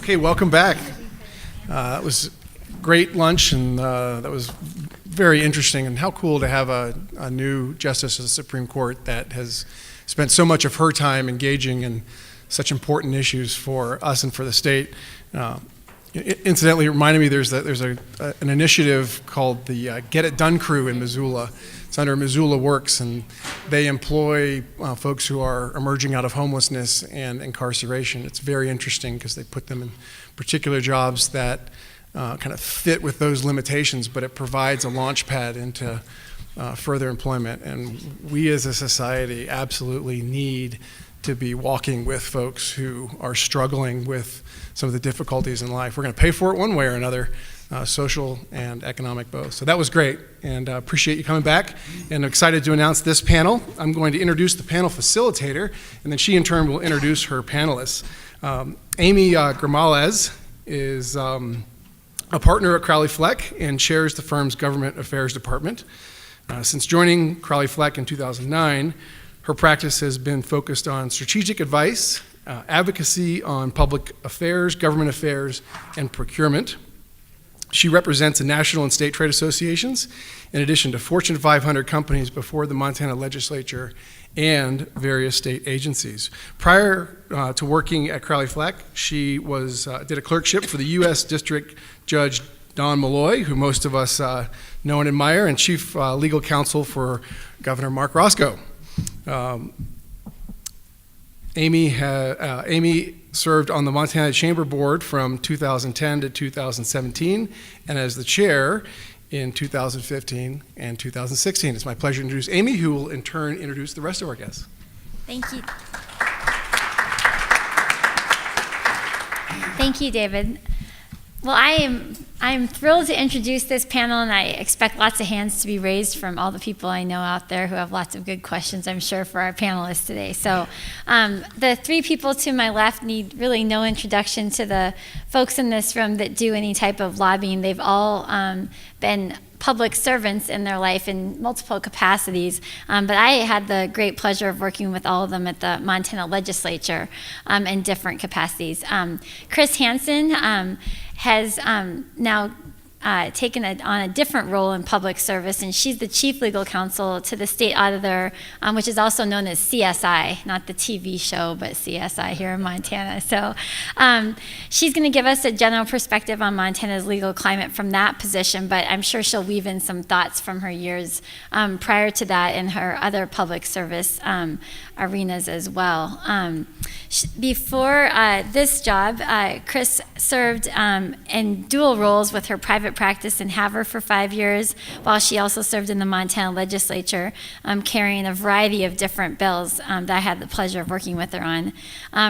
Okay, welcome back. That was great lunch, and that was very interesting. And how cool to have a new justice of the Supreme Court that has spent so much of her time engaging in such important issues for us and for the state. Incidentally, it reminded me there's an initiative called the Get It Done Crew in Missoula. It's under Missoula Works, and they employ folks who are emerging out of homelessness and incarceration. It's very interesting because they put them in particular jobs that kind of fit with those limitations, but it provides a launch pad into further employment. And we as a society absolutely need to be walking with folks who are struggling with some of the difficulties in life. We're going to pay for it one way or another, social and economic both. So that was great, and appreciate you coming back, and excited to announce this panel. I'm going to introduce the panel facilitator, and then she in turn will introduce her panelists. Amy Grimales is a partner at Crowley Fleck and chairs the firm's Government Affairs Department. Since joining Crowley Fleck in 2009, her practice has been focused on strategic advice, advocacy on public affairs, government affairs, and procurement. She represents the national and state trade associations, in addition to Fortune 500 companies before the Montana Legislature and various state agencies. Prior to working at Crowley Fleck, she did a clerkship for the U.S. District Judge Don Malloy, who most of us know and admire, and chief legal counsel for Governor Mark Roscoe. Amy served on the Montana Chamber Board from 2010 to 2017, and as the chair in 2015 and 2016. It's my pleasure to introduce Amy, who will in turn introduce the rest of our guests. Thank you. Thank you, David. Well, I'm thrilled to introduce this panel, and I expect lots of hands to be raised from all the people I know out there who have lots of good questions, I'm sure, for our panelists today. So the three people to my left need really no introduction to the folks in this room that do any type of lobbying. They've all been public servants in their life in multiple capacities, but I had the great pleasure of working with all of them at the Montana Legislature in different capacities. Chris Hansen has now taken on a different role in public service, and she's the chief legal counsel to the state auditor, which is also known as CSI, not the TV show, but CSI here in Montana. So she's going to give us a general perspective on Montana's legal climate from that position, but I'm sure she'll weave in some thoughts from her years prior to that in her other public service arenas as well. Before this job, Chris served in dual roles with her private practice in Havre for 5 years, while she also served in the Montana Legislature, carrying a variety of different bills that I had the pleasure of working with her on.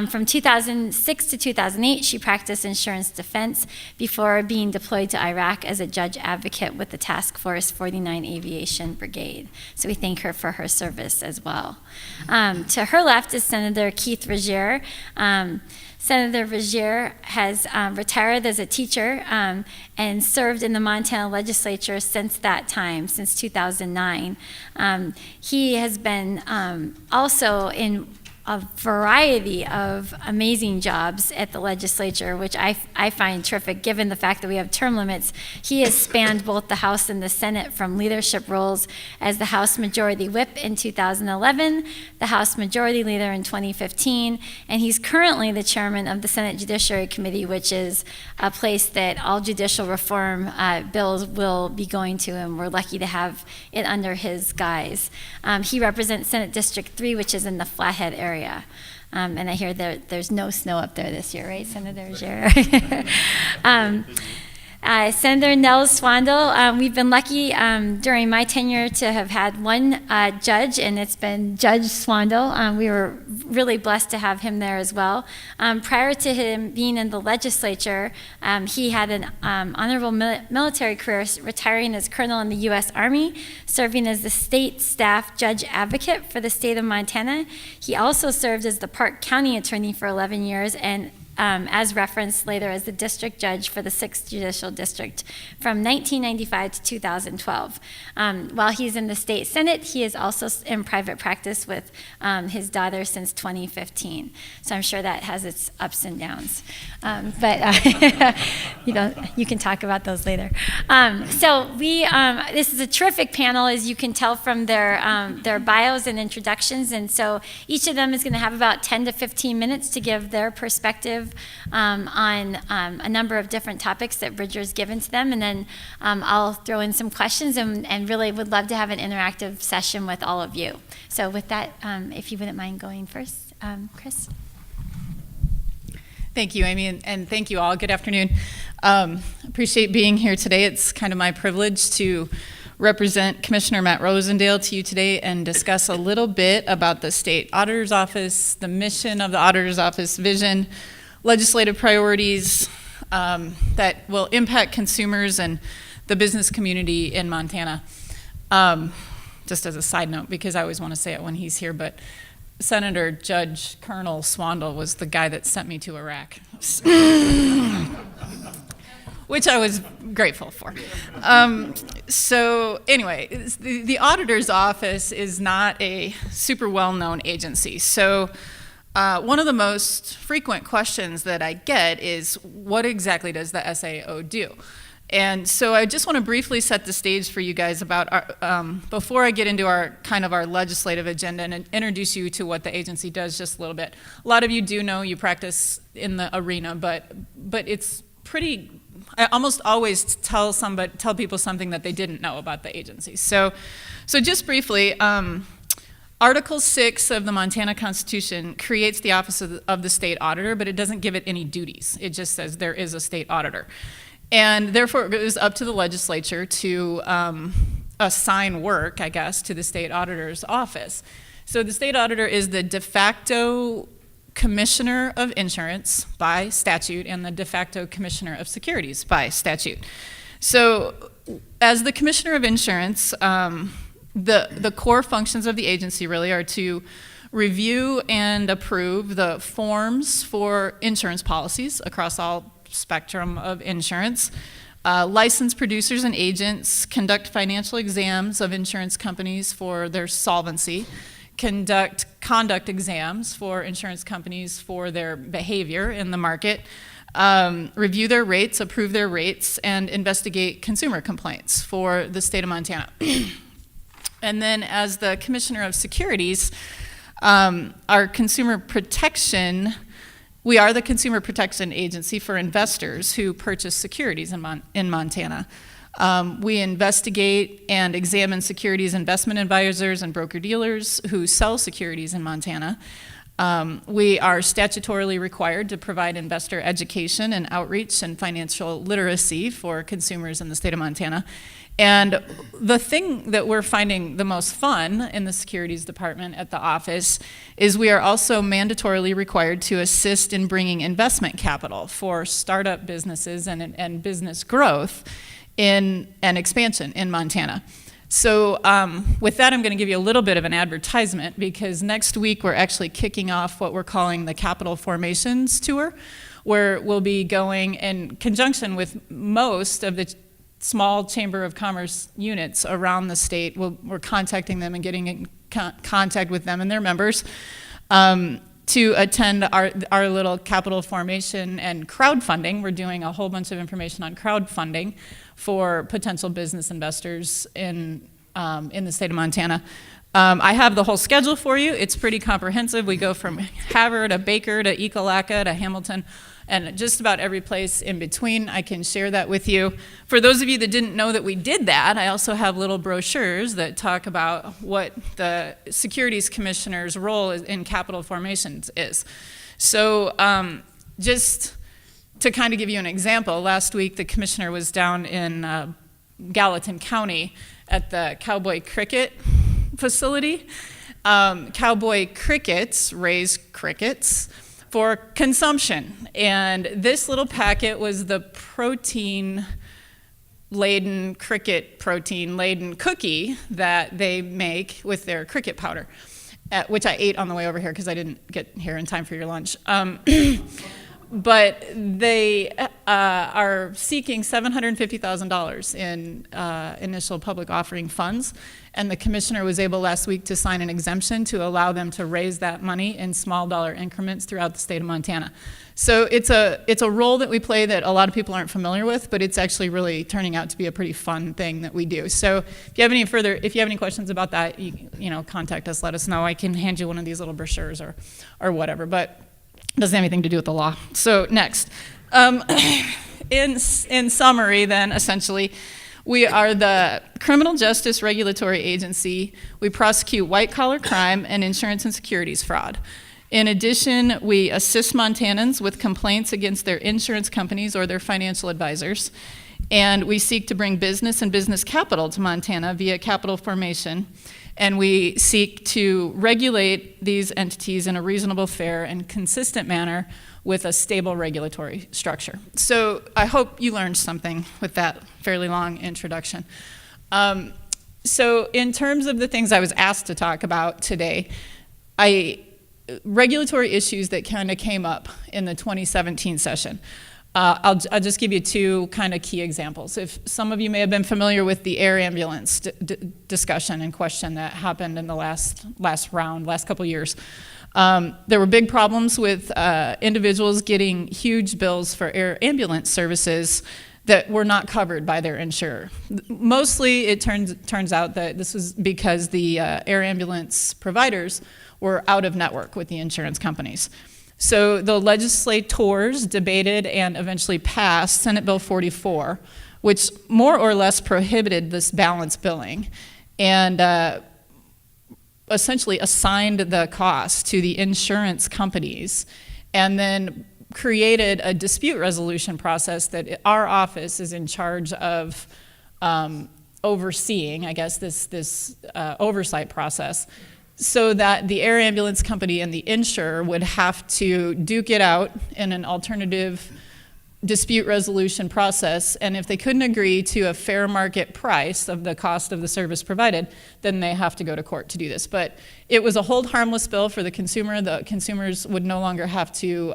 From 2006 to 2008, she practiced insurance defense before being deployed to Iraq as a judge advocate with the Task Force 49 Aviation Brigade. So we thank her for her service as well. To her left is Senator Keith Regier. Senator Regier has retired as a teacher and served in the Montana Legislature since that time, since 2009. He has been also in a variety of amazing jobs at the legislature, which I find terrific given the fact that we have term limits. He has spanned both the House and the Senate from leadership roles as the House Majority Whip in 2011, the House Majority Leader in 2015, and he's currently the chairman of the Senate Judiciary Committee, which is a place that all judicial reform bills will be going to, and we're lucky to have it under his guise. He represents Senate District 3, which is in the Flathead area. And I hear there's no snow up there this year, right, Senator Regier? Senator Nels Swandel, we've been lucky during my tenure to have had one judge, and it's been Judge Swandel. We were really blessed to have him there as well. Prior to him being in the legislature, he had an honorable military career, retiring as colonel in the U.S. Army, serving as the state staff judge advocate for the state of Montana. He also served as the Park County attorney for 11 years and as referenced later as the district judge for the 6th Judicial District from 1995 to 2012. While he's in the state Senate, he is also in private practice with his daughter since 2015. So I'm sure that has its ups and downs. You can talk about those later. This is a terrific panel, as you can tell from their bios and introductions. And so each of them is going to have about 10 to 15 minutes to give their perspective on a number of different topics that Bridger's given to them. And then I'll throw in some questions and really would love to have an interactive session with all of you. So with that, if you wouldn't mind going first, Chris. Thank you, Amy, and thank you all. Good afternoon. Appreciate being here today. It's kind of my privilege to represent Commissioner Matt Rosendale to you today and discuss a little bit about the State Auditor's Office, the mission of the Auditor's Office, vision, legislative priorities that will impact consumers and the business community in Montana. Just as a side note, because I always want to say it when he's here, but Senator Judge Colonel Swandle was the guy that sent me to Iraq, which I was grateful for. So anyway, the Auditor's Office is not a super well-known agency. So one of the most frequent questions that I get is, what exactly does the SAO do? And so I just want to briefly set the stage for you guys about before I get into our legislative agenda and introduce you to what the agency does just a little bit. A lot of you do know, you practice in the arena, but it's pretty, I almost always tell people something that they didn't know about the agency. So just briefly, Article 6 of the Montana Constitution creates the Office of the State Auditor, but it doesn't give it any duties. It just says there is a state auditor. And therefore, it was up to the legislature to assign work, I guess, to the state auditor's office. So the state auditor is the de facto commissioner of insurance by statute and the de facto commissioner of securities by statute. So as the commissioner of insurance, the core functions of the agency really are to review and approve the forms for insurance policies across all spectrum of insurance, license producers and agents, conduct financial exams of insurance companies for their solvency, conduct conduct exams for insurance companies for their behavior in the market, review their rates, approve their rates, and investigate consumer complaints for the state of Montana. And then as the Commissioner of Securities, our consumer protection, we are the consumer protection agency for investors who purchase securities in Montana. We investigate and examine securities investment advisors and broker-dealers who sell securities in Montana. We are statutorily required to provide investor education and outreach and financial literacy for consumers in the state of Montana. And the thing that we're finding the most fun in the securities department at the office is we are also mandatorily required to assist in bringing investment capital for startup businesses and business growth in an expansion in Montana. So with that, I'm going to give you a little bit of an advertisement, because next week we're actually kicking off what we're calling the Capital Formations Tour, where we'll be going in conjunction with most of the small Chamber of Commerce units around the state. We're contacting them and getting in contact with them and their members to attend our little capital formation and crowdfunding. We're doing a whole bunch of information on crowdfunding for potential business investors in the state of Montana. I have the whole schedule for you. It's pretty comprehensive. We go from Havre to Baker to Ekalaka to Hamilton, and just about every place in between. I can share that with you. For those of you that didn't know that we did that, I also have little brochures that talk about what the Securities Commissioner's role in capital formations is. So just to kind of give you an example, last week the Commissioner was down in Gallatin County at the Cowboy Cricket facility. Cowboy crickets raise crickets for consumption. And this little packet was the cricket protein-laden cookie that they make with their cricket powder, which I ate on the way over here because I didn't get here in time for your lunch. But they are seeking $750,000 in initial public offering funds, and the commissioner was able last week to sign an exemption to allow them to raise that money in small dollar increments throughout the state of Montana. So it's a role that we play that a lot of people aren't familiar with, but it's actually really turning out to be a pretty fun thing that we do. So if you have any questions about that, you know, contact us, let us know. I can hand you one of these little brochures or whatever, but it doesn't have anything to do with the law. So next, in summary then, essentially, we are the criminal justice regulatory agency. We prosecute white-collar crime and insurance and securities fraud. In addition, we assist Montanans with complaints against their insurance companies or their financial advisors. And we seek to bring business and business capital to Montana via capital formation. And we seek to regulate these entities in a reasonable, fair, and consistent manner with a stable regulatory structure. So I hope you learned something with that fairly long introduction. So in terms of the things I was asked to talk about today, regulatory issues that kind of came up in the 2017 session. I'll just give you two kind of key examples. If some of you may have been familiar with the air ambulance discussion and question that happened in the last couple years. There were big problems with individuals getting huge bills for air ambulance services that were not covered by their insurer. Mostly it turns out that this was because the air ambulance providers were out of network with the insurance companies. So the legislators debated and eventually passed Senate Bill 44, which more or less prohibited this balance billing and essentially assigned the cost to the insurance companies and then created a dispute resolution process that our office is in charge of overseeing, I guess, this oversight process, so that the air ambulance company and the insurer would have to duke it out in an alternative dispute resolution process, and if they couldn't agree to a fair market price of the cost of the service provided, then they have to go to court to do this. But it was a hold harmless bill for the consumer. The consumers would no longer have to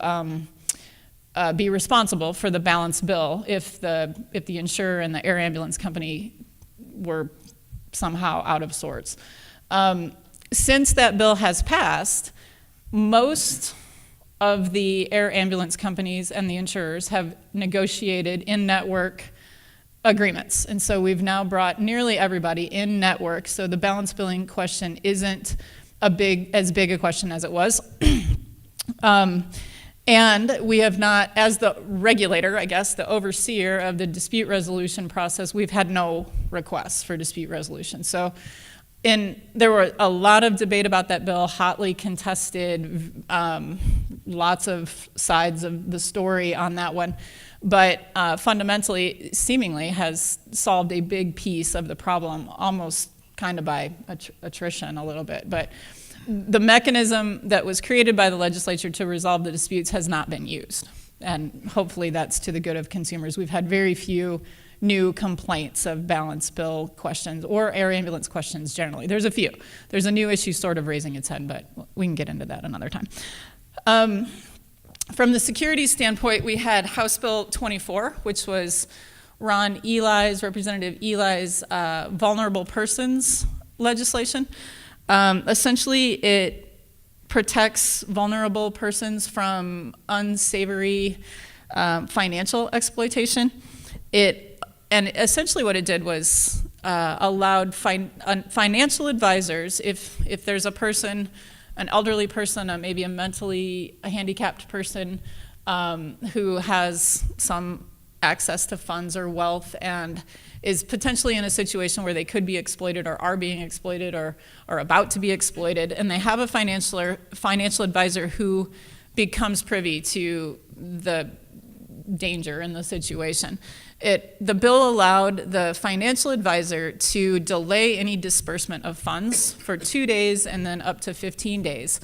be responsible for the balance bill if the insurer and the air ambulance company were somehow out of sorts. Since that bill has passed, most of the air ambulance companies and the insurers have negotiated in-network agreements. And so we've now brought nearly everybody in-network, so the balance billing question isn't as big a question as it was. And we have not, as the regulator, I guess, the overseer of the dispute resolution process, we've had no requests for dispute resolution. So there were a lot of debate about that bill, hotly contested, lots of sides of the story on that one, but fundamentally, seemingly, has solved a big piece of the problem, almost kind of by attrition a little bit. But the mechanism that was created by the legislature to resolve the disputes has not been used, and hopefully that's to the good of consumers. We've had very few new complaints of balance bill questions or air ambulance questions generally. There's a few. There's a new issue sort of raising its head, but we can get into that another time. From the security standpoint, we had House Bill 24, which was Representative Eli's vulnerable persons legislation. Essentially, it protects vulnerable persons from unsavory financial exploitation. And essentially what it did was allowed financial advisors, if there's a person, an elderly person, maybe a mentally handicapped person who has some access to funds or wealth and is potentially in a situation where they could be exploited or are being exploited or are about to be exploited, and they have a financial advisor who becomes privy to the danger in the situation. The bill allowed the financial advisor to delay any disbursement of funds for 2 days and then up to 15 days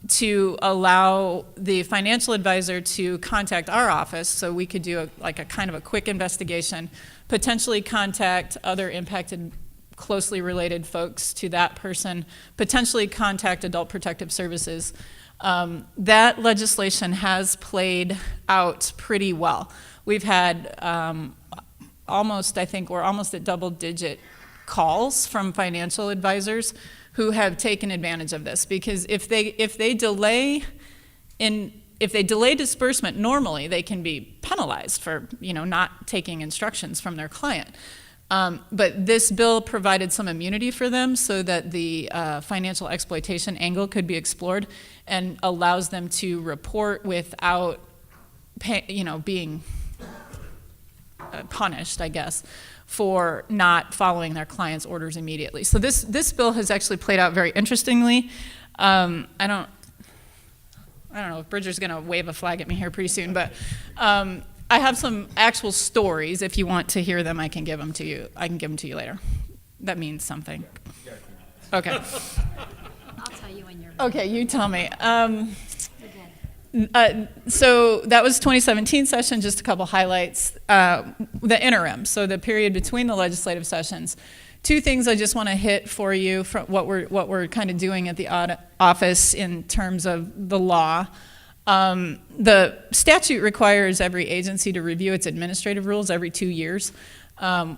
to allow the financial advisor to contact our office so we could do a kind of a quick investigation, potentially contact other impacted closely related folks to that person, potentially contact Adult Protective Services, That legislation has played out pretty well. We've had I think we're almost at double-digit calls from financial advisors who have taken advantage of this, because if they delay disbursement, normally they can be penalized for not taking instructions from their client. But this bill provided some immunity for them so that the financial exploitation angle could be explored, and allows them to report without being punished, I guess, for not following their client's orders immediately. So this bill has actually played out very interestingly. I don't know if Bridger's going to wave a flag at me here pretty soon, but I have some actual stories. If you want to hear them, I can give them to you. I can give them to you later. That means something. Okay. I'll tell you when you're ready. Okay, you tell me. So that was 2017 session, just a couple highlights. The interim, so the period between the legislative sessions. Two things I just want to hit for you from what we're kind of doing at the office in terms of the law. The statute requires every agency to review its administrative rules every 2 years.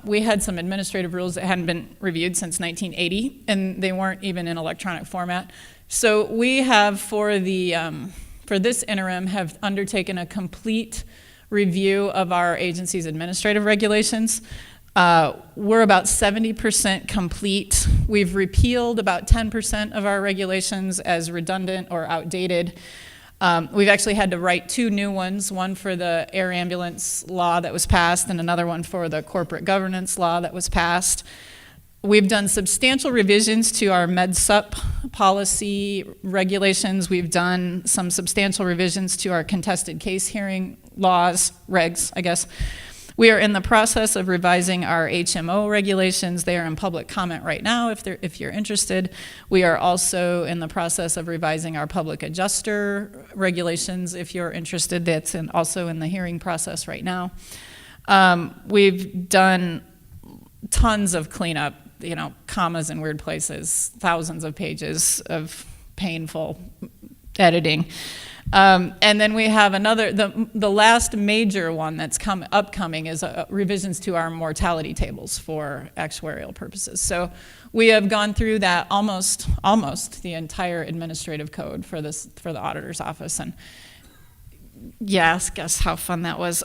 We had some administrative rules that hadn't been reviewed since 1980, and they weren't even in electronic format. So we have, for this interim, have undertaken a complete review of our agency's administrative regulations. We're about 70% complete. We've repealed about 10% of our regulations as redundant or outdated. We've actually had to write 2 new ones, one for the air ambulance law that was passed and another one for the corporate governance law that was passed. We've done substantial revisions to our MedSup policy regulations. We've done some substantial revisions to our contested case hearing laws, regs, I guess. We are in the process of revising our HMO regulations. They are in public comment right now if you're interested. We are also in the process of revising our public adjuster regulations if you're interested. That's also in the hearing process right now. We've done tons of cleanup, commas in weird places, thousands of pages of painful editing. And then we have the last major one that's upcoming is revisions to our mortality tables for actuarial purposes. So we have gone through that almost the entire administrative code for the auditor's office. And yes, guess how fun that was.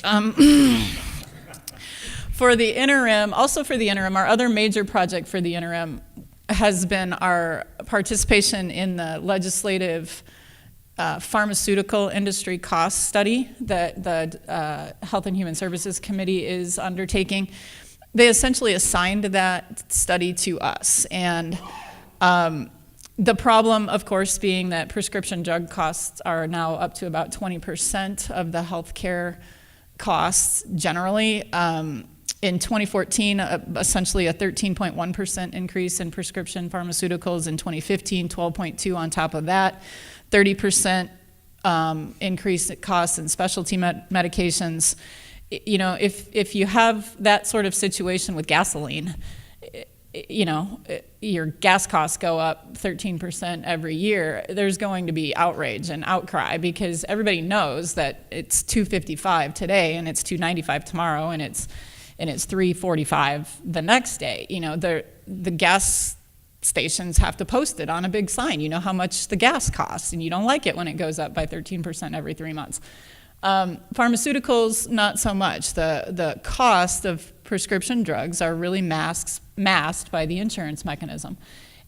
For the interim, our other major project for the interim has been our participation in the legislative pharmaceutical industry cost study that the Health and Human Services Committee is undertaking. They essentially assigned that study to us. And the problem, of course, being that prescription drug costs are now up to about 20% of the healthcare costs generally. In 2014, essentially a 13.1% increase in prescription pharmaceuticals. In 2015, 12.2% on top of that. 30% increase in costs in specialty medications. If you have that sort of situation with gasoline, your gas costs go up 13% every year, there's going to be outrage and outcry because everybody knows that it's $2.55 today and it's $2.95 tomorrow and it's $3.45 the next day. The gas stations have to post it on a big sign. You know how much the gas costs, and you don't like it when it goes up by 13% every 3 months. Pharmaceuticals, not so much. The cost of prescription drugs are really masked by the insurance mechanism.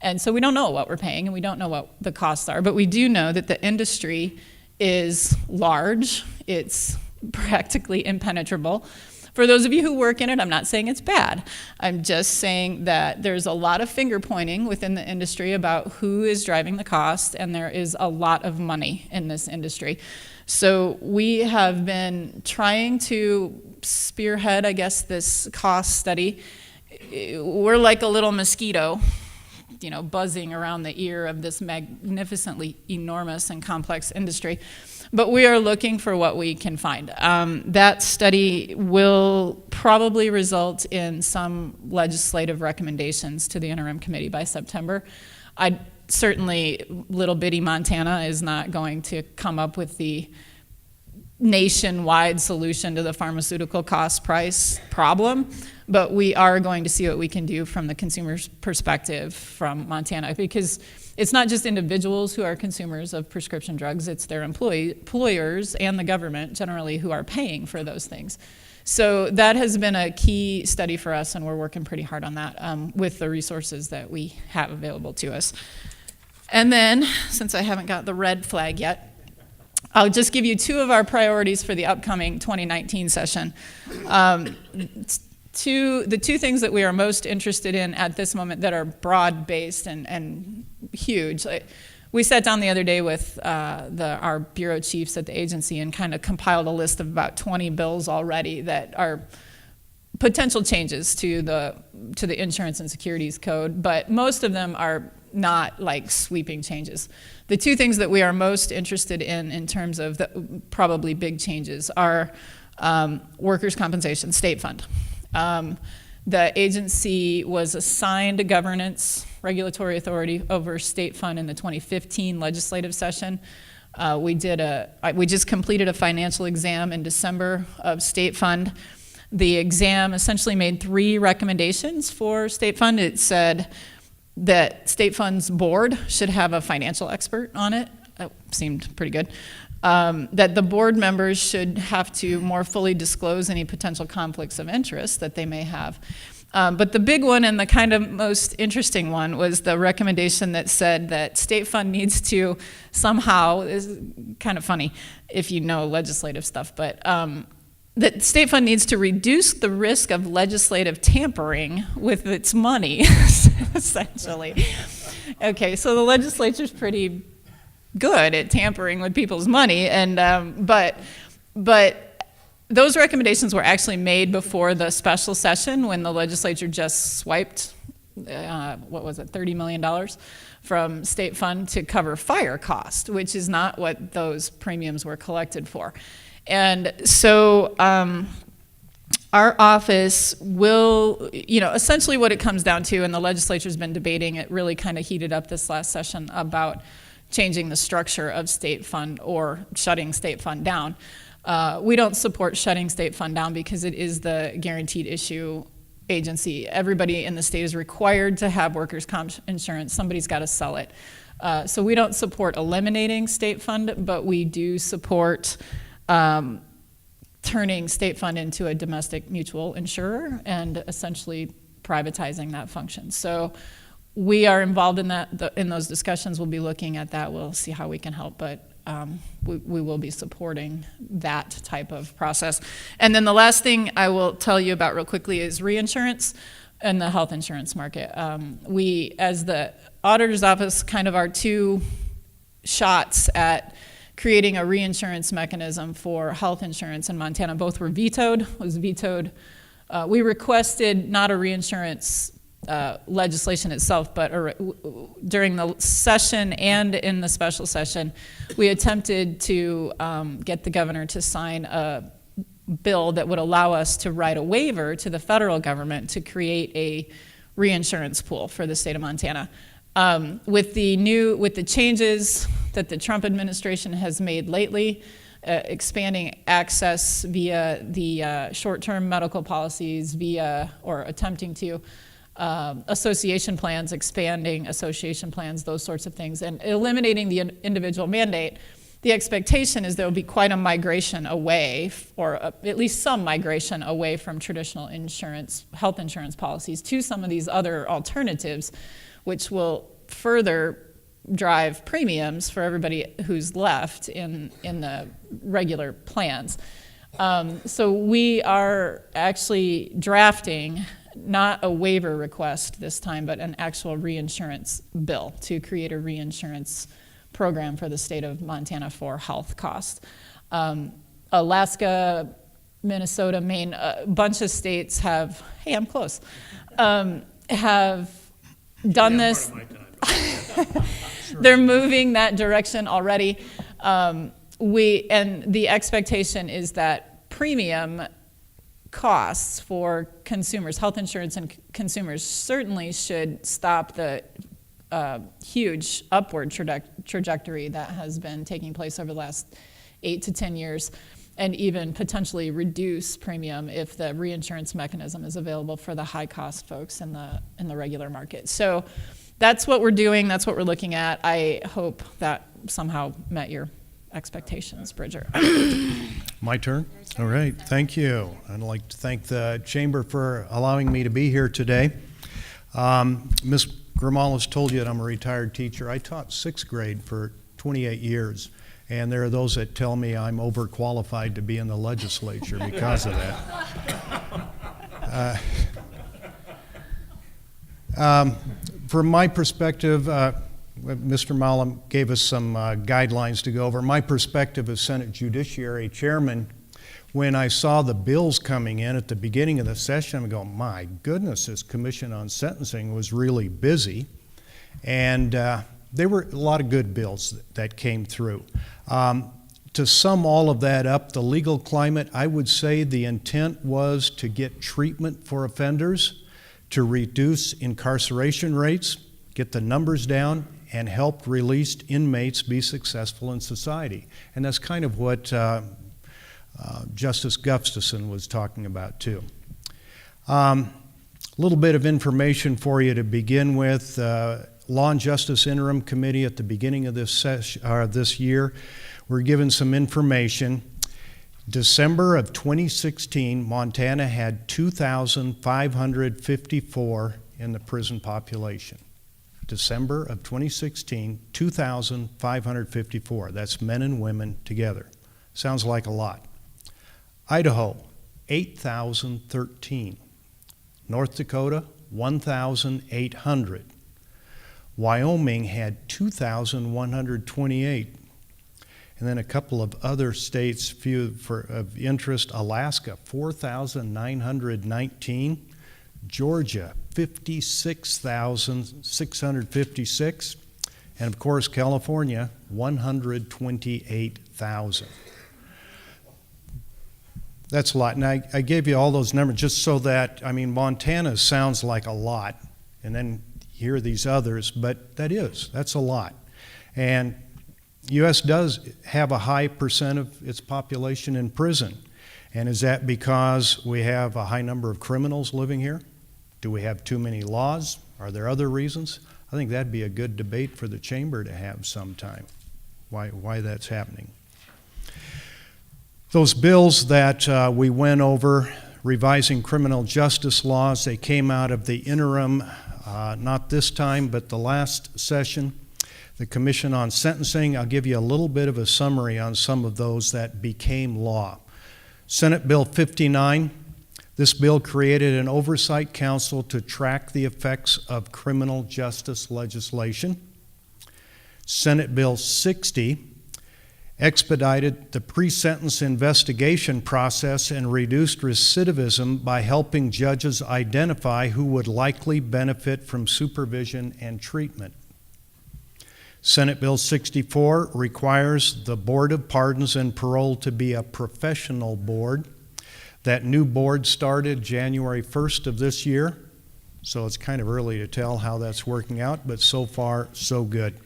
And so we don't know what we're paying, and we don't know what the costs are, but we do know that the industry is large. It's practically impenetrable. For those of you who work in it, I'm not saying it's bad. I'm just saying that there's a lot of finger pointing within the industry about who is driving the cost, and there is a lot of money in this industry. So we have been trying to spearhead, I guess, this cost study. We're like a little mosquito, buzzing around the ear of this magnificently enormous and complex industry. But we are looking for what we can find. That study will probably result in some legislative recommendations to the interim committee by September. certainly little bitty Montana is not going to come up with the nationwide solution to the pharmaceutical cost price problem, but we are going to see what we can do from the consumer's perspective from Montana, because it's not just individuals who are consumers of prescription drugs, it's their employers and the government generally who are paying for those things. So that has been a key study for us, and we're working pretty hard on that with the resources that we have available to us. And then, since I haven't got the red flag yet, I'll just give you two of our priorities for the upcoming 2019 session. The two things that we are most interested in at this moment that are broad-based and huge. We sat down the other day with our bureau chiefs at the agency and kind of compiled a list of about 20 bills already that are potential changes to the insurance and securities code, but most of them are not like sweeping changes. The two things that we are most interested in terms of the probably big changes are workers' compensation, state fund. The agency was assigned governance regulatory authority over state fund in the 2015 legislative session. We just completed a financial exam in December of state fund. The exam essentially made 3 recommendations for state fund. It said that state fund's board should have a financial expert on it. That seemed pretty good. That the board members should have to more fully disclose any potential conflicts of interest that they may have. But the big one and the kind of most interesting one was the recommendation that said that state fund needs to somehow, this is kind of funny if you know legislative stuff, but that state fund needs to reduce the risk of legislative tampering with its money, essentially. Okay, so the legislature's pretty good at tampering with people's money, and but those recommendations were actually made before the special session when the legislature just swiped, what was it, $30 million from state fund to cover fire cost, which is not what those premiums were collected for. And so our office will, essentially what it comes down to, and the legislature's been debating, it really kind of heated up this last session about changing the structure of state fund or shutting state fund down. We don't support shutting state fund down because it is the guaranteed issue agency. Everybody in the state is required to have workers' comp insurance. Somebody's got to sell it. So we don't support eliminating state fund, but we do support turning state fund into a domestic mutual insurer and essentially privatizing that function. So we are involved in that. In those discussions, we'll be looking at that. We'll see how we can help, but we will be supporting that type of process. And then the last thing I will tell you about real quickly is reinsurance and the health insurance market. We, as the auditor's office, kind of our two shots at creating a reinsurance mechanism for health insurance in Montana. Both were vetoed. We requested not a reinsurance legislation itself, but during the session and in the special session, we attempted to get the governor to sign a bill that would allow us to write a waiver to the federal government to create a reinsurance pool for the state of Montana. With the changes that the Trump administration has made lately, expanding access via the short-term medical policies, or attempting to association plans, expanding association plans, those sorts of things, and eliminating the individual mandate, the expectation is there will be quite a migration away, or at least some migration away from traditional health insurance policies to some of these other alternatives, which will further drive premiums for everybody who's left in the regular plans. So we are actually drafting not a waiver request this time, but an actual reinsurance bill to create a reinsurance program for the state of Montana for health costs. Alaska, Minnesota, Maine, a bunch of states have, hey, I'm close, have done this. They're moving that direction already. And the expectation is that premium costs for consumers, health insurance and consumers, certainly should stop the huge upward trajectory that has been taking place over the last 8 to 10 years, and even potentially reduce premium if the reinsurance mechanism is available for the high-cost folks in the regular market. So that's what we're doing. That's what we're looking at. I hope that somehow met your expectations, Bridger. My turn? All right, thank you. I'd like to thank the Chamber for allowing me to be here today. Ms. Grimala's told you that I'm a retired teacher. I taught 6th grade for 28 years, and there are those that tell me I'm overqualified to be in the legislature because of that. From my perspective, Mr. Malum gave us some guidelines to go over. My perspective as Senate Judiciary Chairman, when I saw the bills coming in at the beginning of the session, I'm going, my goodness, this Commission on Sentencing was really busy. And there were a lot of good bills that came through. To sum all of that up, the legal climate, I would say the intent was to get treatment for offenders, to reduce incarceration rates, get the numbers down, and help released inmates be successful in society. And that's kind of what Justice Gustafson was talking about too. A little bit of information for you to begin with. Law and Justice Interim Committee at the beginning of this year, we're given some information. December of 2016, Montana had 2,554 in the prison population. December of 2016, 2,554. That's men and women together. Sounds like a lot. Idaho, 8,013. North Dakota, 1,800. Wyoming had 2,128. And then a couple of other states, few of interest, Alaska, 4,919. Georgia, 56,656. And of course, California, 128,000. That's a lot. And I gave you all those numbers just so that, I mean, Montana sounds like a lot. And then hear these others, but that's a lot. And U.S. does have a high percent of its population in prison. And is that because we have a high number of criminals living here? Do we have too many laws? Are there other reasons? I think that'd be a good debate for the chamber to have sometime, why that's happening. Those bills that we went over, revising criminal justice laws, they came out of the interim, not this time, but the last session. The Commission on Sentencing, I'll give you a little bit of a summary on some of those that became law. Senate Bill 59, this bill created an oversight council to track the effects of criminal justice legislation. Senate Bill 60 expedited the pre-sentence investigation process and reduced recidivism by helping judges identify who would likely benefit from supervision and treatment. Senate Bill 64 requires the Board of Pardons and Parole to be a professional board. That new board started January 1st of this year, so it's kind of early to tell how that's working out, but so far, so good.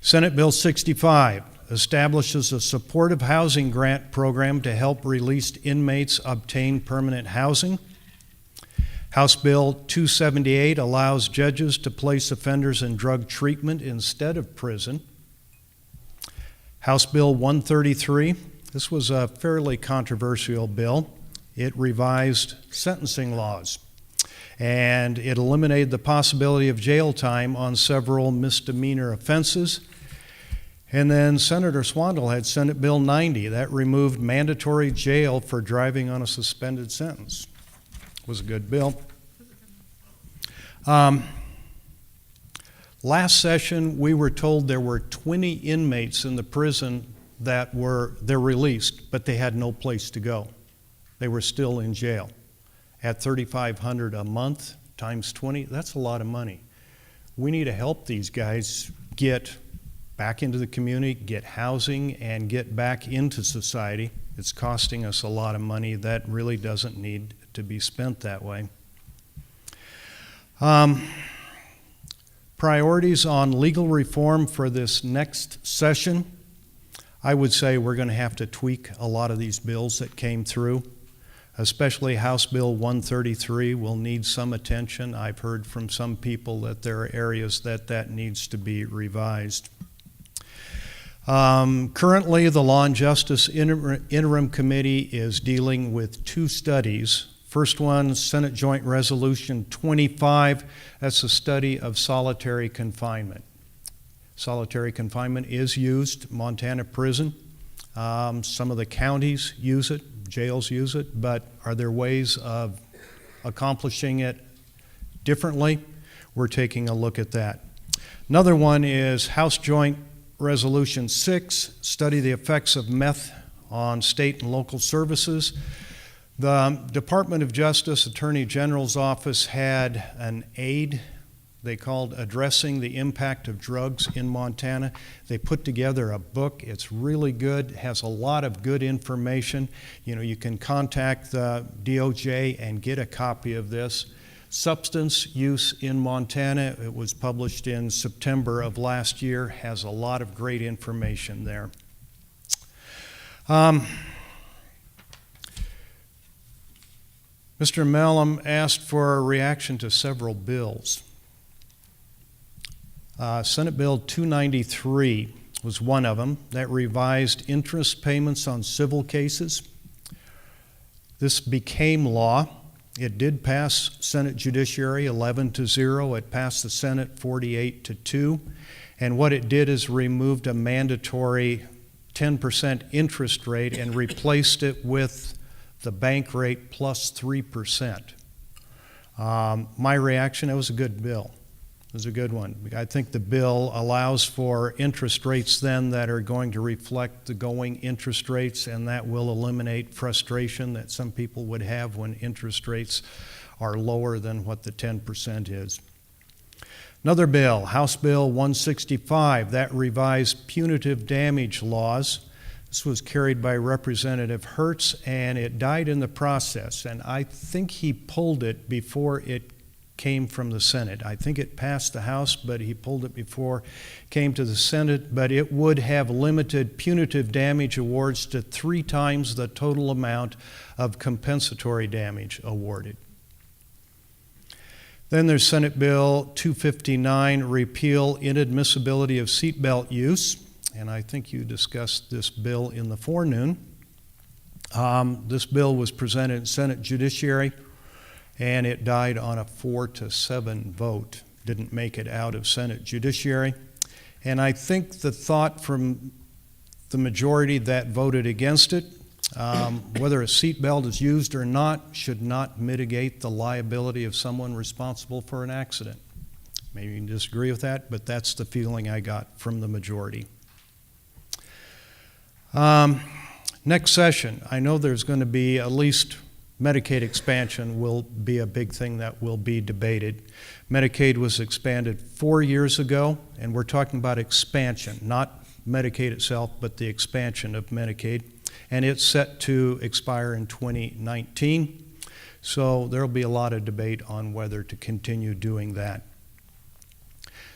Senate Bill 65 establishes a supportive housing grant program to help released inmates obtain permanent housing. House Bill 278 allows judges to place offenders in drug treatment instead of prison. House Bill 133, this was a fairly controversial bill. It revised sentencing laws, and it eliminated the possibility of jail time on several misdemeanor offenses. And then Senator Swandell had Senate Bill 90. That removed mandatory jail for driving on a suspended sentence. It was a good bill. Last session, we were told there were 20 inmates in the prison that they're released, but they had no place to go. They were still in jail. At $3,500 a month times 20, that's a lot of money. We need to help these guys get back into the community, get housing, and get back into society. It's costing us a lot of money that really doesn't need to be spent that way. Priorities on legal reform for this next session. I would say we're going to have to tweak a lot of these bills that came through, especially House Bill 133 will need some attention. I've heard from some people that there are areas that needs to be revised. Currently, the Law and Justice Interim Committee is dealing with 2 studies. First one, Senate Joint Resolution 25, that's a study of solitary confinement. Solitary confinement is used, Montana prison. Some of the counties use it, jails use it, but are there ways of accomplishing it differently? We're taking a look at that. Another one is House Joint Resolution 6, study the effects of meth on state and local services. The Department of Justice Attorney General's office had an aid they called Addressing the Impact of Drugs in Montana. They put together a book. It's really good, has a lot of good information. You know, you can contact the DOJ and get a copy of this. Substance Use in Montana, it was published in September of last year, has a lot of great information there. Mr. Mellum asked for a reaction to several bills. Senate Bill 293 was one of them that revised interest payments on civil cases. This became law. It did pass Senate Judiciary 11-0. It passed the Senate 48-2. And what it did is removed a mandatory 10% interest rate and replaced it with the bank rate plus 3%. My reaction, it was a good bill. It was a good one. I think the bill allows for interest rates then that are going to reflect the going interest rates, and that will eliminate frustration that some people would have when interest rates are lower than what the 10% is. Another bill, House Bill 165, that revised punitive damage laws. This was carried by Representative Hertz, and it died in the process, and I think he pulled it before it came from the Senate. I think it passed the House, but he pulled it before it came to the Senate, but it would have limited punitive damage awards to 3 times the total amount of compensatory damage awarded. Then there's Senate Bill 259, repeal inadmissibility of seatbelt use, and I think you discussed this bill in the forenoon. This bill was presented in Senate Judiciary, and it died on a 4-7 vote. Didn't make it out of Senate Judiciary. And I think the thought from the majority that voted against it, whether a seatbelt is used or not, should not mitigate the liability of someone responsible for an accident. Maybe you can disagree with that, but that's the feeling I got from the majority. Next session, I know there's going to be at least Medicaid expansion will be a big thing that will be debated. Medicaid was expanded 4 years ago, and we're talking about expansion, not Medicaid itself, but the expansion of Medicaid. And it's set to expire in 2019. So there'll be a lot of debate on whether to continue doing that.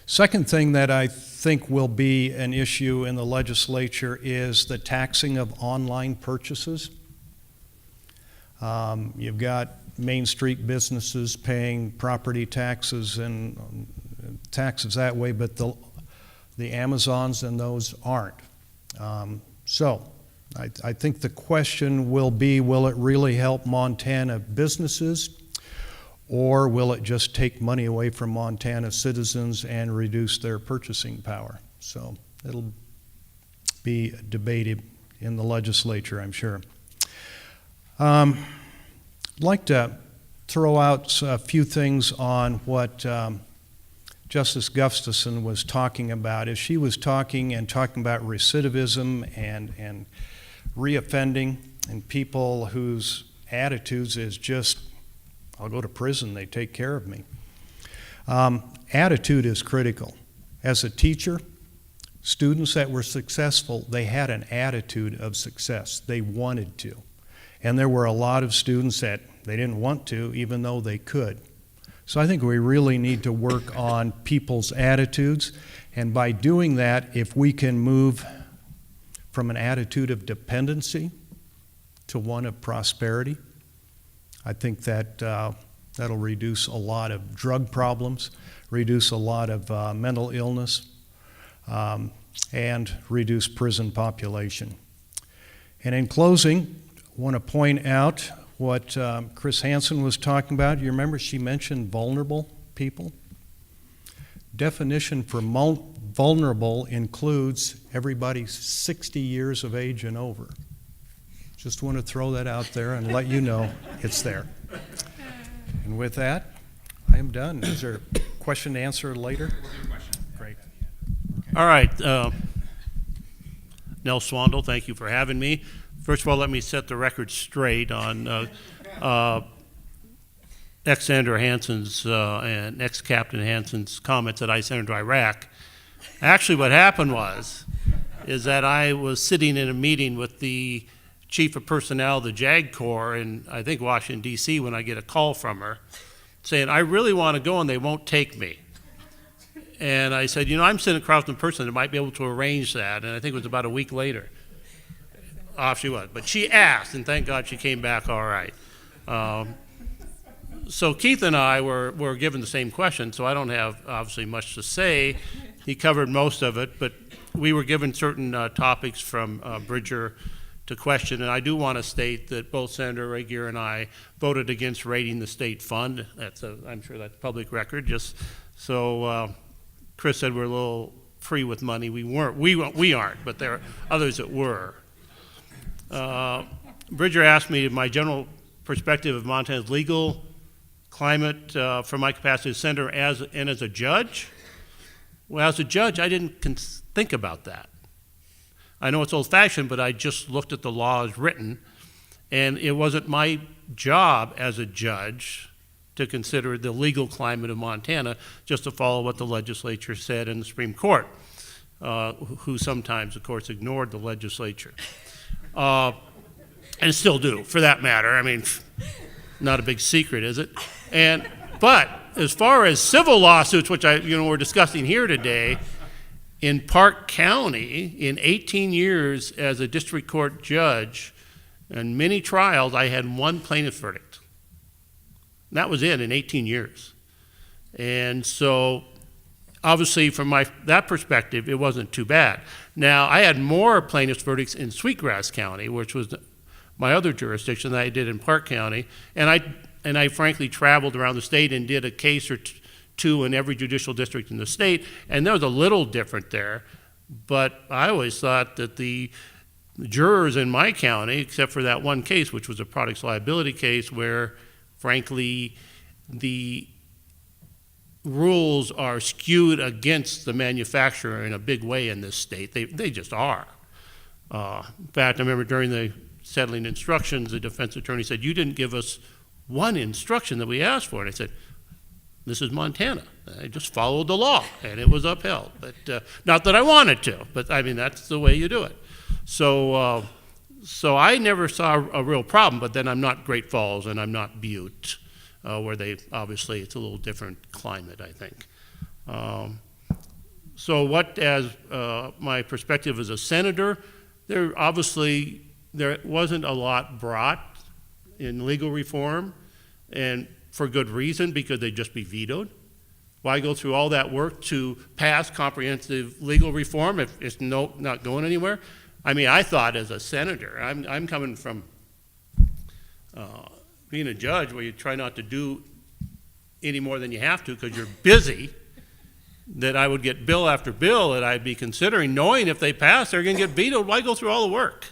Second thing that I think will be an issue in the legislature is the taxing of online purchases. You've got Main Street businesses paying property taxes and taxes that way, but the Amazons and those aren't. So I think the question will be, will it really help Montana businesses, or will it just take money away from Montana citizens and reduce their purchasing power? So it'll be debated in the legislature, I'm sure. I'd like to throw out a few things on what Justice Gustafson was talking about. As she was talking about recidivism and reoffending and people whose attitudes is just, I'll go to prison, they take care of me. Attitude is critical. As a teacher, students that were successful, they had an attitude of success. They wanted to. And there were a lot of students that they didn't want to, even though they could. So I think we really need to work on people's attitudes, and by doing that, if we can move from an attitude of dependency to one of prosperity, I think that that'll reduce a lot of drug problems, reduce a lot of mental illness, and reduce prison population. And in closing, I want to point out what Chris Hansen was talking about. You remember she mentioned vulnerable people? Definition for vulnerable includes everybody 60 years of age and over. Just want to throw that out there and let you know it's there. And with that, I am done. Is there a question to answer later? Great. All right. Nell Swandle, thank you for having me. First of all, let me set the record straight on ex-Senator Hansen's and ex-Captain Hansen's comments that I sent to Iraq. Actually, what happened is that I was sitting in a meeting with the Chief of Personnel of the JAG Corps in, I think, Washington, D.C., when I get a call from her saying, I really want to go and they won't take me. And I said, I'm sitting across from the person that might be able to arrange that. And I think it was about a week later. Off she was. But she asked, and thank God she came back all right. So Keith and I were given the same question, so I don't have, obviously, much to say. He covered most of it, but we were given certain topics from Bridger to question, and I do want to state that both Senator Regier and I voted against raiding the state fund. I'm sure that's public record. Just so Chris said we're a little free with money. We weren't. We aren't, but there are others that were. Bridger asked me my general perspective of Montana's legal climate from my capacity as senator and as a judge. Well, as a judge, I didn't think about that. I know it's old-fashioned, but I just looked at the law as written, and it wasn't my job as a judge to consider the legal climate of Montana, just to follow what the legislature said in the Supreme Court, who sometimes, of course, ignored the legislature. And still do, for that matter. I mean, not a big secret, is it? But as far as civil lawsuits, which we're discussing here today, in Park County, in 18 years as a district court judge, and many trials, I had one plaintiff verdict. And that was it in 18 years. And so, obviously, from that perspective, it wasn't too bad. Now, I had more plaintiff's verdicts in Sweetgrass County, which was my other jurisdiction, than I did in Park County, and I frankly traveled around the state and did a case or two in every judicial district in the state, and there was a little different there, but I always thought that the jurors in my county, except for that one case, which was a products liability case where, frankly, the rules are skewed against the manufacturer in a big way in this state. They just are. In fact, I remember during the settling instructions, the defense attorney said, you didn't give us one instruction that we asked for. And I said, this is Montana. I just followed the law, and it was upheld. But not that I wanted to, but I mean, that's the way you do it. So I never saw a real problem, but then I'm not Great Falls, and I'm not Butte, where obviously, it's a little different climate, I think. So as my perspective as a senator, there wasn't a lot brought in legal reform, and for good reason, because they'd just be vetoed. Why go through all that work to pass comprehensive legal reform if it's not going anywhere? I mean, I thought as a senator, I'm coming from being a judge where you try not to do any more than you have to because you're busy, that I would get bill after bill that I'd be considering, knowing if they pass, they're going to get vetoed. Why go through all the work?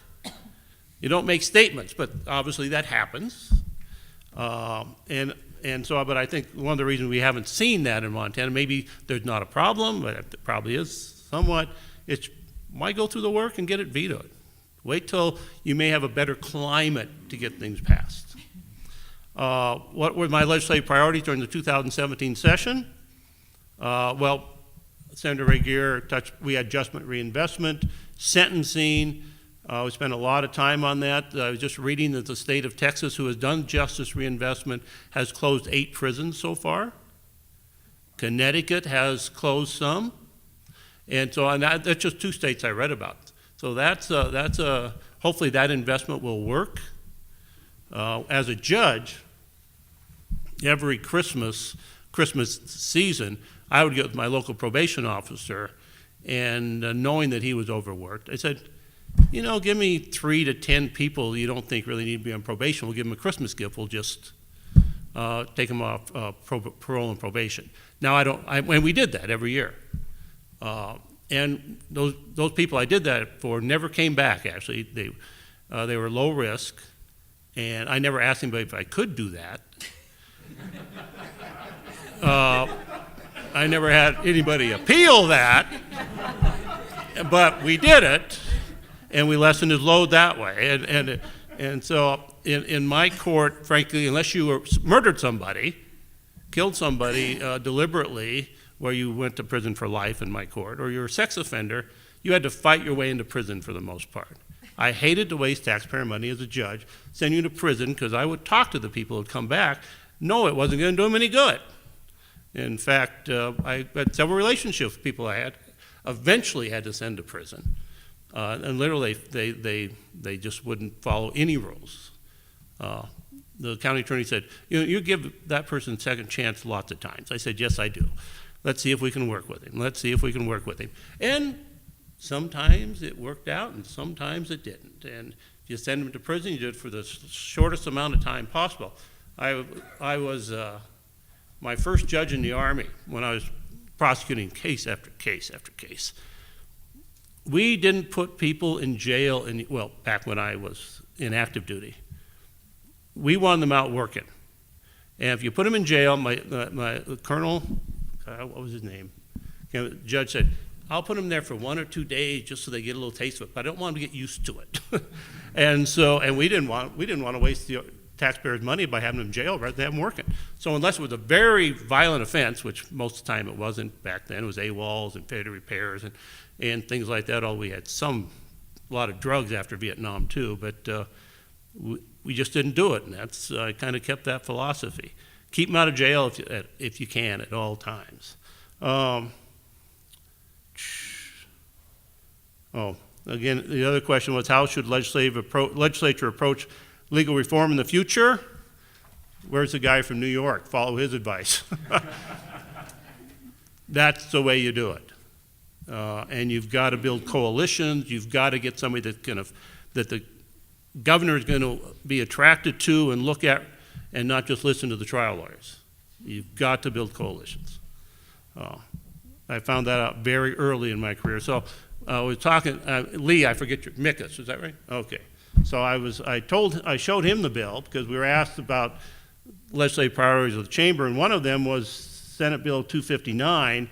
You don't make statements, but obviously that happens. But I think one of the reasons we haven't seen that in Montana, maybe there's not a problem, but it probably is somewhat, it's why go through the work and get it vetoed? Wait till you may have a better climate to get things passed. What were my legislative priorities during the 2017 session? Well, Senator Regier we had adjustment reinvestment, sentencing. We spent a lot of time on that. I was just reading that the state of Texas, who has done justice reinvestment, has closed 8 prisons so far. Connecticut has closed some. And so that's just 2 states I read about. So hopefully that investment will work. As a judge, every Christmas season, I would get with my local probation officer, and knowing that he was overworked, I said, give me 3 to 10 people you don't think really need to be on probation. We'll give them a Christmas gift. We'll just take them off parole and probation. Now and we did that every year. And those people I did that for never came back. Actually, they were low risk, and I never asked anybody if I could do that. I never had anybody appeal that, but we did it, and we lessened his load that way. And so in my court, frankly, unless you murdered somebody, killed somebody deliberately, where you went to prison for life in my court, or you're a sex offender, you had to fight your way into prison for the most part. I hated to waste taxpayer money as a judge, send you to prison, because I would talk to the people who would come back. No, it wasn't going to do them any good. In fact, I had several relationships with people I had eventually had to send to prison. And literally, they just wouldn't follow any rules. The county attorney said, you give that person a second chance lots of times. I said, yes, I do. Let's see if we can work with him. Let's see if we can work with him. And sometimes it worked out, and sometimes it didn't. And if you send him to prison, you do it for the shortest amount of time possible. I was my first judge in the Army when I was prosecuting case after case after case. We didn't put people in jail, back when I was in active duty. We wanted them out working. And if you put them in jail, my colonel, what was his name? The judge said, I'll put them there for 1 or 2 days just so they get a little taste of it, but I don't want them to get used to it. and we didn't want to waste the taxpayers' money by having them in jail rather than have them working. So unless it was a very violent offense, which most of the time it wasn't back then, it was AWOLs and failure repairs and things like that. Although we had a lot of drugs after Vietnam too, but we just didn't do it, and I kind of kept that philosophy. Keep them out of jail if you can at all times. Again, the other question was, how should legislature approach legal reform in the future? Where's the guy from New York? Follow his advice. That's the way you do it. And you've got to build coalitions. You've got to get somebody that the governor is going to be attracted to and look at, and not just listen to the trial lawyers. You've got to build coalitions. I found that out very early in my career. So I was talking, Lee, I forget your, Mickus, is that right? Okay. So I showed him the bill because we were asked about legislative priorities of the chamber, and one of them was Senate Bill 259,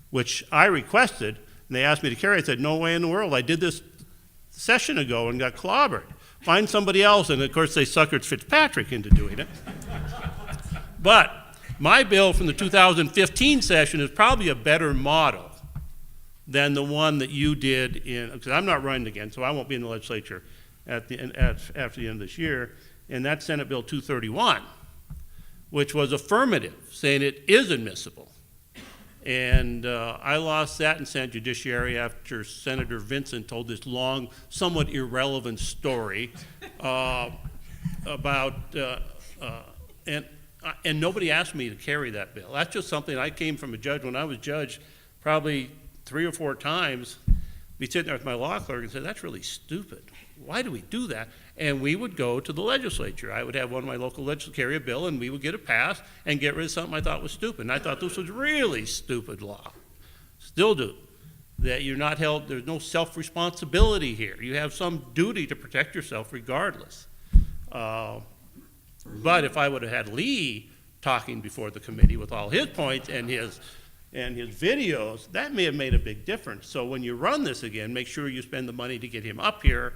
which I requested, and they asked me to carry. I said, no way in the world. I did this a session ago and got clobbered. Find somebody else, and of course they suckered Fitzpatrick into doing it. But my bill from the 2015 session is probably a better model than the one that you did because I'm not running again, so I won't be in the legislature after the end of this year, and that's Senate Bill 231, which was affirmative, saying it is admissible. And I lost that in Senate Judiciary after Senator Vincent told this long, somewhat irrelevant story about, and nobody asked me to carry that bill. That's just something I came from a judge. When I was judge, probably 3 or 4 times, be sitting there with my law clerk and say, that's really stupid. Why do we do that? And we would go to the legislature. I would have one of my local legislators carry a bill, and we would get it passed and get rid of something I thought was stupid. And I thought this was really stupid law. Still do. That you're not held, there's no self-responsibility here. You have some duty to protect yourself regardless. But if I would have had Lee talking before the committee with all his points and his videos, that may have made a big difference. So when you run this again, make sure you spend the money to get him up here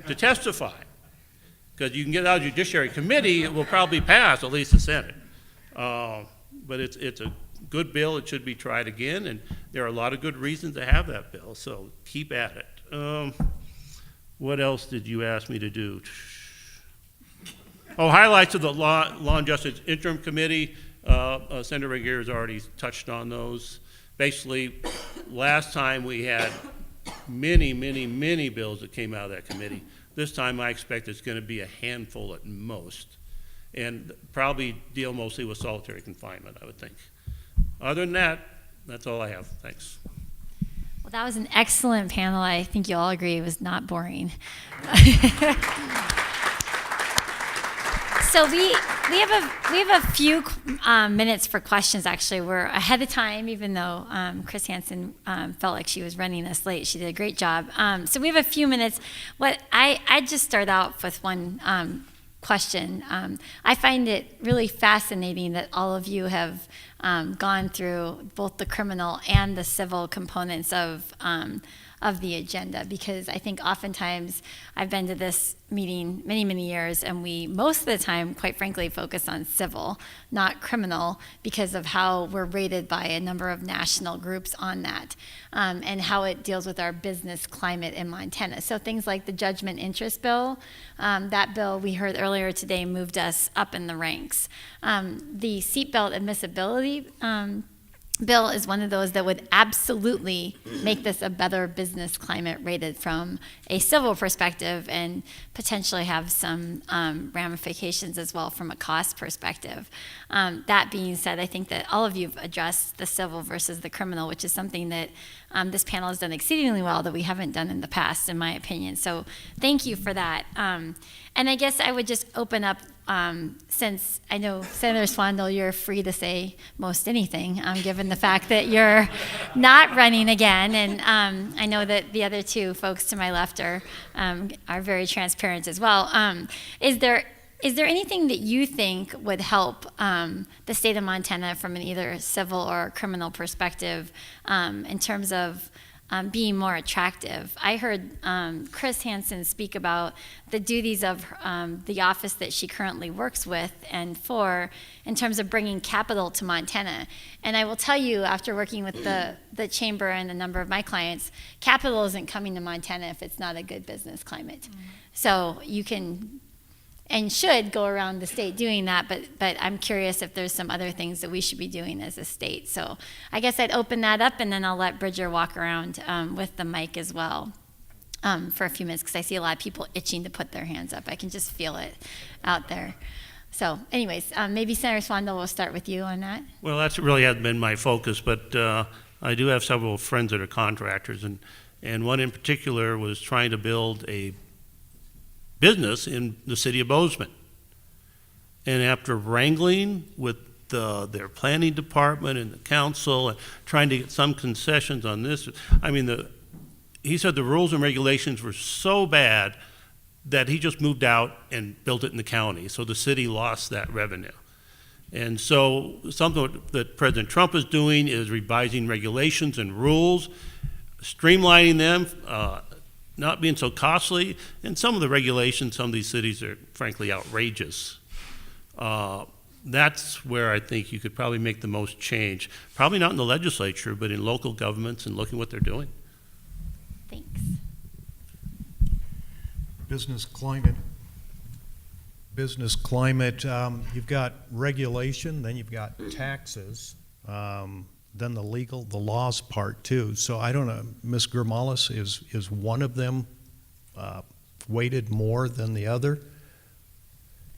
to testify. Because you can get out of the Judiciary Committee, it will probably pass, at least the Senate. But it's a good bill. It should be tried again, and there are a lot of good reasons to have that bill, so keep at it. What else did you ask me to do? Highlights of the Law and Justice Interim Committee. Senator Regier has already touched on those. Basically, last time we had many bills that came out of that committee. This time I expect it's going to be a handful at most, and probably deal mostly with solitary confinement, I would think. Other than that, that's all I have. Thanks. Well, that was an excellent panel. I think you all agree it was not boring. So we have a few minutes for questions. Actually, we're ahead of time, even though Chris Hansen felt like she was running us late. She did a great job. So we have a few minutes. What I just start out with one question. I find it really fascinating that all of you have gone through both the criminal and the civil components of the agenda, because I think oftentimes I've been to this meeting many years, and we most of the time, quite frankly, focus on civil, not criminal, because of how we're rated by a number of national groups on that, and how it deals with our business climate in Montana. So things like the judgment interest bill, that bill we heard earlier today moved us up in the ranks. The seatbelt admissibility bill is one of those that would absolutely make this a better business climate rated from a civil perspective, and potentially have some ramifications as well from a cost perspective. That being said, I think that all of you have addressed the civil versus the criminal, which is something that this panel has done exceedingly well that we haven't done in the past, in my opinion. So thank you for that. And I guess I would just open up, since I know, Senator Swandel, you're free to say most anything, given the fact that you're not running again. And I know that the other two folks to my left are very transparent as well. Is there anything that you think would help the state of Montana from an either civil or criminal perspective in terms of being more attractive? I heard Chris Hansen speak about the duties of the office that she currently works with and for, in terms of bringing capital to Montana. And I will tell you, after working with the chamber and a number of my clients, capital isn't coming to Montana if it's not a good business climate. Mm-hmm. So you can and should go around the state doing that, but I'm curious if there's some other things that we should be doing as a state. So I guess I'd open that up, and then I'll let Bridger walk around with the mic as well for a few minutes, because I see a lot of people itching to put their hands up. I can just feel it out there. So anyways, maybe Senator Swandel, will start with you on that. Well, that's really hasn't been my focus, but I do have several friends that are contractors, and one in particular was trying to build a business in the city of Bozeman. And after wrangling with their planning department and the council and trying to get some concessions on this, I mean, he said the rules and regulations were so bad that he just moved out and built it in the county. So the city lost that revenue. And so something that President Trump is doing is revising regulations and rules, streamlining them, not being so costly, and some of the regulations, some of these cities are frankly outrageous. That's where I think you could probably make the most change. Probably not in the legislature, but in local governments and looking what they're doing. Thanks. Business climate. Business climate, you've got regulation, then you've got taxes, then the laws part too. So I don't know, Ms. Grimalis, is one of them weighted more than the other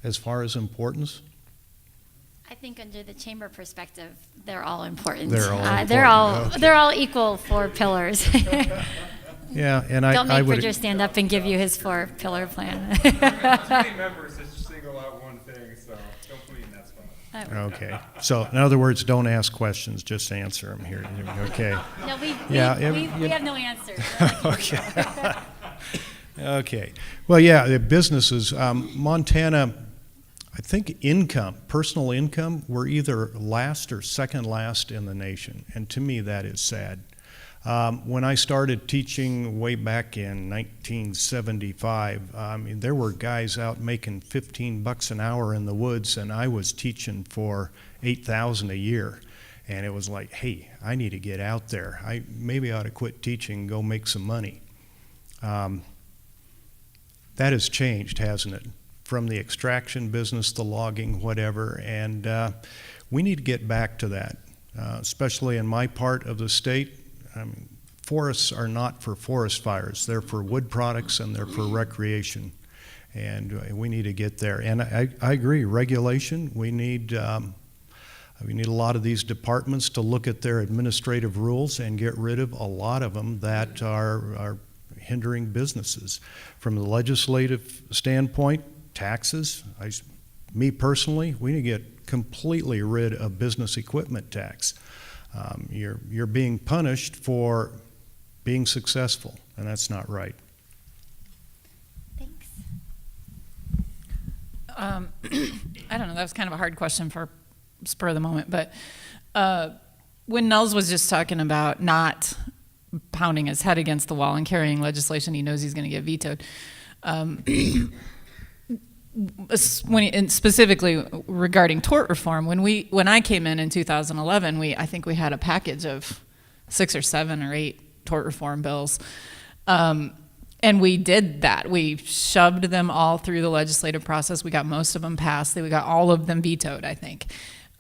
as far as importance? I think under the chamber perspective, they're all important. They're all important. They're all equal 4 pillars. Yeah, and Don't make I would. Bridger stand up and give you his 4-pillar plan. Too many members to single out one thing, so don't put me in that spot. Okay, so in other words, don't ask questions, just answer them here. Okay. No, we have no answers. Okay. Okay. Well, yeah, the businesses, Montana, I think personal income, we're either last or second last in the nation, and to me that is sad. When I started teaching way back in 1975, I mean, there were guys out making $15 an hour in the woods, and I was teaching for $8,000 a year. And it was like, hey, I need to get out there. Maybe I ought to quit teaching and go make some money. That has changed, hasn't it? From the extraction business, the logging, whatever. And We need to get back to that, especially in my part of the state. Forests are not for forest fires. They're for wood products and they're for recreation. And we need to get there. And I agree, regulation, we need a lot of these departments to look at their administrative rules and get rid of a lot of them that are hindering businesses. From the legislative standpoint, taxes, me personally, we need to get completely rid of business equipment tax. You're being punished for being successful, and that's not right. Thanks. I don't know, that was kind of a hard question for spur of the moment, but when Nels was just talking about not pounding his head against the wall and carrying legislation he knows he's going to get vetoed, and specifically regarding tort reform, when I came in 2011, I think we had a package of 6 or 7 or 8 tort reform bills. And we did that. We shoved them all through the legislative process. We got most of them passed. We got all of them vetoed, I think.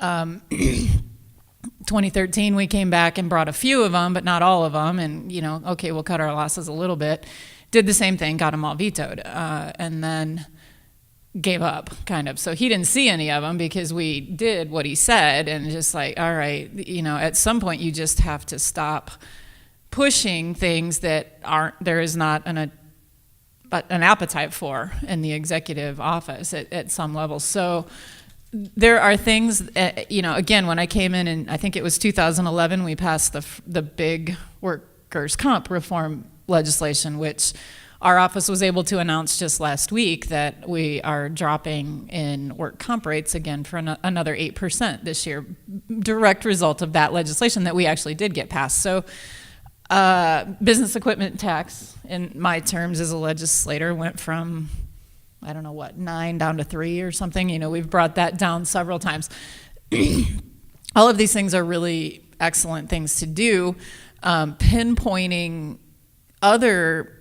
2013, we came back and brought a few of them, but not all of them. And, okay, we'll cut our losses a little bit. Did the same thing, got them all vetoed. And then gave up, kind of. So he didn't see any of them because we did what he said, and just like, all right, at some point you just have to stop pushing things that there is not an appetite for in the executive office at some level. So there are things, again, when I came in I think it was 2011, we passed the big workers' comp reform legislation, which our office was able to announce just last week that we are dropping in work comp rates again for another 8% this year, direct result of that legislation that we actually did get passed. So business equipment tax, in my terms as a legislator, went from, 9 down to 3 or something. We've brought that down several times. All of these things are really excellent things to do. Pinpointing other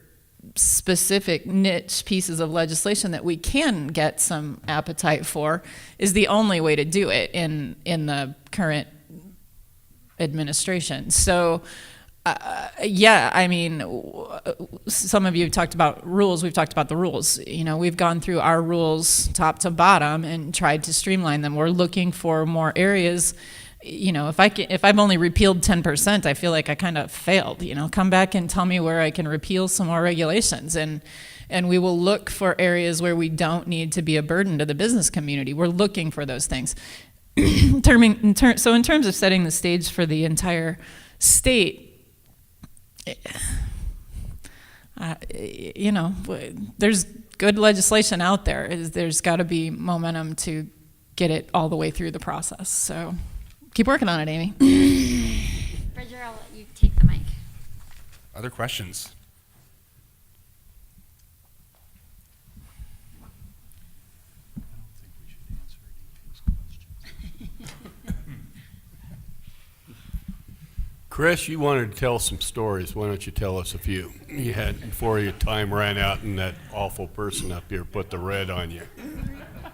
specific niche pieces of legislation that we can get some appetite for is the only way to do it in the current administration. So some of you talked about rules. We've talked about the rules. We've gone through our rules top to bottom and tried to streamline them. We're looking for more areas. If I've only repealed 10%, I feel like I kind of failed. Come back and tell me where I can repeal some more regulations, and we will look for areas where we don't need to be a burden to the business community. We're looking for those things. So in terms of setting the stage for the entire state, there's good legislation out there. There's got to be momentum to get it all the way through the process. So keep working on it, Amy. Bridger, I'll let you take the mic. Other questions? Chris, you wanted to tell some stories. Why don't you tell us a few you had before your time ran out and that awful person up here put the red on you?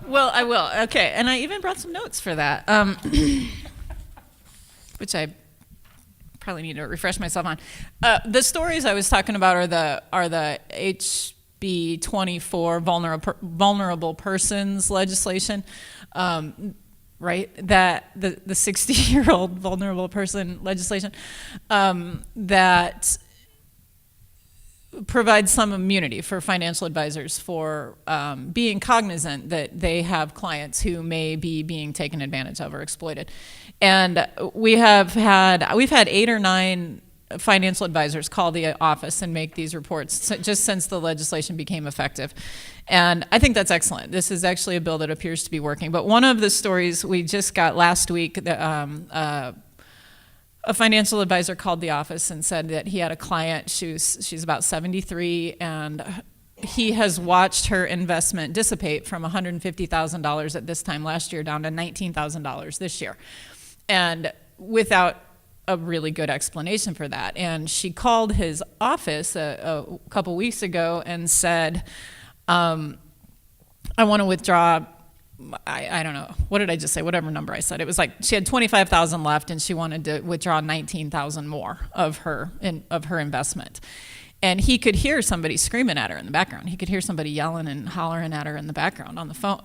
Well, I will. Okay, and I even brought some notes for that, which I probably need to refresh myself on. The stories I was talking about are the HB 24 vulnerable persons legislation. Right, that the 60-year-old vulnerable person legislation that provides some immunity for financial advisors for being cognizant that they have clients who may be being taken advantage of or exploited. And we've had 8 or 9 financial advisors call the office and make these reports just since the legislation became effective. And I think that's excellent. This is actually a bill that appears to be working. But one of the stories we just got last week, a financial advisor called the office and said that he had a client, she's about 73, and he has watched her investment dissipate from $150,000 at this time last year down to $19,000 this year. And without a really good explanation for that. And she called his office a couple weeks ago and said, I want to withdraw I don't know, what did I just say? Whatever number I said. It was like she had 25,000 left and she wanted to withdraw 19,000 more of her investment. And he could hear somebody screaming at her in the background. He could hear somebody yelling and hollering at her in the background on the phone.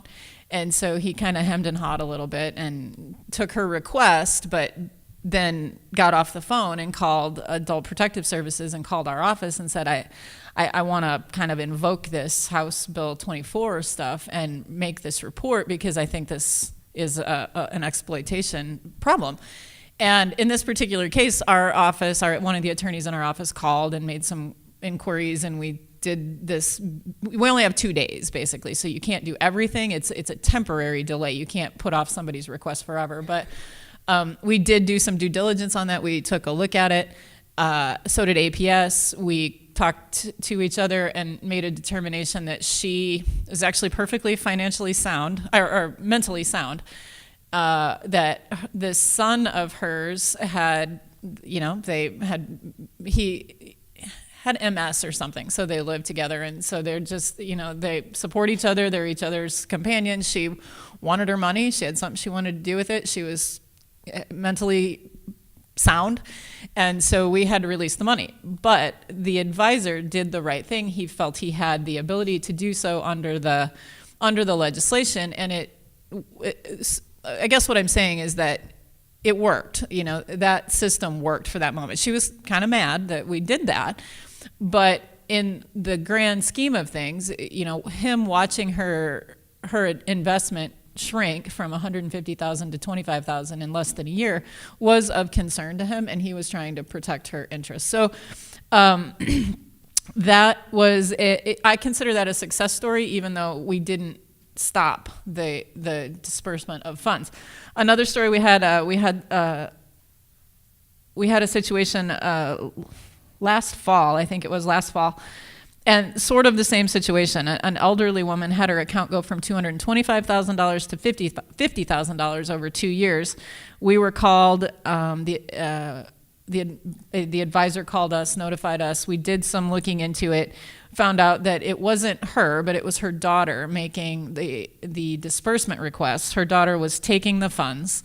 And so he kind of hemmed and hawed a little bit and took her request, but then got off the phone and called Adult Protective Services and called our office and said, I want to kind of invoke this House Bill 24 stuff and make this report because I think this is an exploitation problem. And in this particular case, our office, one of the attorneys in our office called and made some inquiries, and we did this. We only have 2 days, basically, so you can't do everything. It's a temporary delay. You can't put off somebody's request forever. But we did do some due diligence on that. We took a look at it. So did APS. We talked to each other and made a determination that she is actually perfectly financially sound, or mentally sound, that this son of hers had, he had MS or something, so they lived together, and so they're just, they support each other, they're each other's companions. She wanted her money, she had something she wanted to do with it, she was mentally sound, and so we had to release the money. But the advisor did the right thing. He felt he had the ability to do so under the legislation, and I guess what I'm saying is that it worked. That system worked for that moment. She was kind of mad that we did that, but in the grand scheme of things, him watching her investment shrink from $150,000 to $25,000 in less than a year was of concern to him, and he was trying to protect her interests. So that was I consider that a success story, even though we didn't stop the disbursement of funds. Another story we had a situation last fall, I think it was last fall, and sort of the same situation. An elderly woman had her account go from $225,000 to $50,000 over 2 years. We were called, the advisor called us, notified us. We did some looking into it, found out that it wasn't her, but it was her daughter making the disbursement request. Her daughter was taking the funds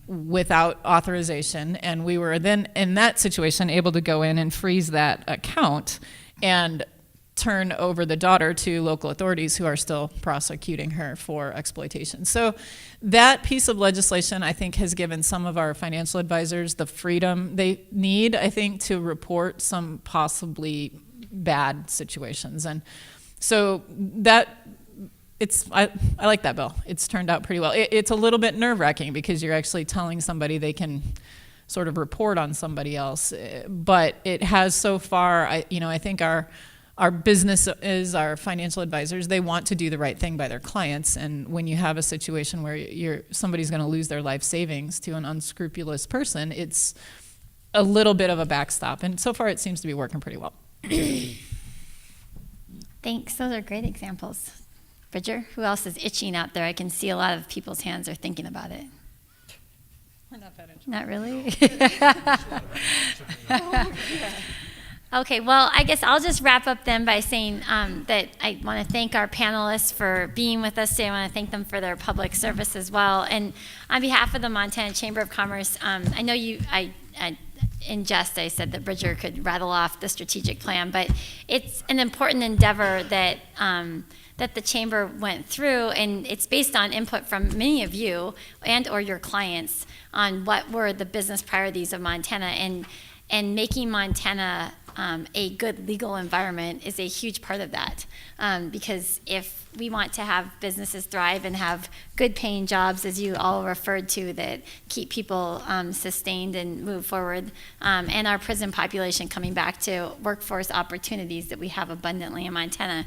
without authorization, and we were then, in that situation, able to go in and freeze that account and turn over the daughter to local authorities who are still prosecuting her for exploitation. So that piece of legislation, I think, has given some of our financial advisors the freedom they need, I think, to report some possibly bad situations. And so I like that bill. It's turned out pretty well. It's a little bit nerve-wracking because you're actually telling somebody they can sort of report on somebody else, but it has so far. I think our businesses, our financial advisors, they want to do the right thing by their clients, and when you have a situation where somebody's going to lose their life savings to an unscrupulous person, it's a little bit of a backstop, and so far it seems to be working pretty well. Thanks. Those are great examples. Bridger, who else is itching out there? I can see a lot of people's hands are thinking about it. We're not that interested. Not really? Okay, well, I guess I'll just wrap up then by saying that I want to thank our panelists for being with us today. I want to thank them for their public service as well. And on behalf of the Montana Chamber of Commerce, I know in jest, I said that Bridger could rattle off the strategic plan, but it's an important endeavor that the Chamber went through, and it's based on input from many of you and or your clients on what were the business priorities of Montana, and making Montana a good legal environment is a huge part of that, because if we want to have businesses thrive and have good paying jobs, as you all referred to, that keep people sustained and move forward, and our prison population coming back to workforce opportunities that we have abundantly in Montana,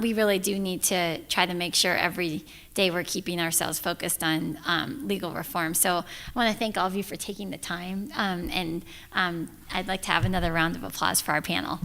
we really do need to try to make sure every day we're keeping ourselves focused on legal reform. So I want to thank all of you for taking the time, and I'd like to have another round of applause for our panel.